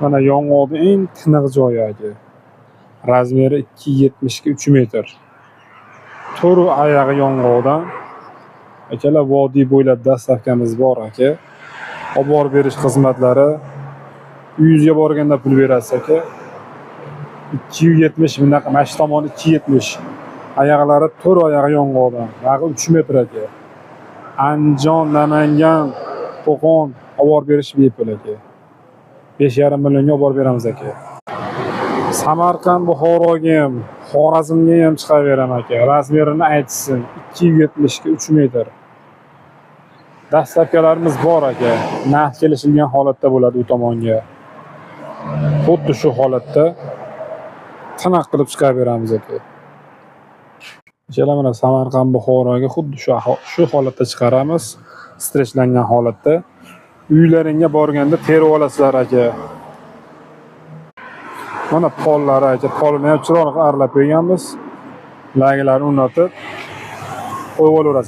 Mana yong'oqning eng tiniq joyi aka. Razmeri 2,70 ga 3 metr. To'ru oyog'i yong'oqdan. Akalar vodiy bo'ylab dastavkamiz bor aka. Olib borib berish xizmatlari uyingizga borganda pul berasiz aka. 2,70 bunaqa mana shu tomon 2,70. Oyoqlari to'ru oyog'i yong'oqdan. Bag'i 3 metr aka. Andijon, Namangan, Qo'qon olib borib berish bepul aka. 5,5 millionga olib borib beramiz aka. Samarqand, Buxoroga ham, Xorazmga ham chiqaveraman aka. Razmerini aytsin. 2,70 ga 3 metr. Dastavkalarimiz bor aka. Narx kelishilgan holatda bo'ladi u tomonga. Xuddi shu holatda tiniq qilib chiqaveramiz aka. Kelar mana Samarqand, Buxoroga xuddi shu holatda chiqaramiz. Strechlangan holatda. Uylaringga borganda terib olasizlar aka. Mana pollari aka, polni ham chiroyli aralab qo'yganmiz. Laglarni o'rnatib qo'yib olaverasiz.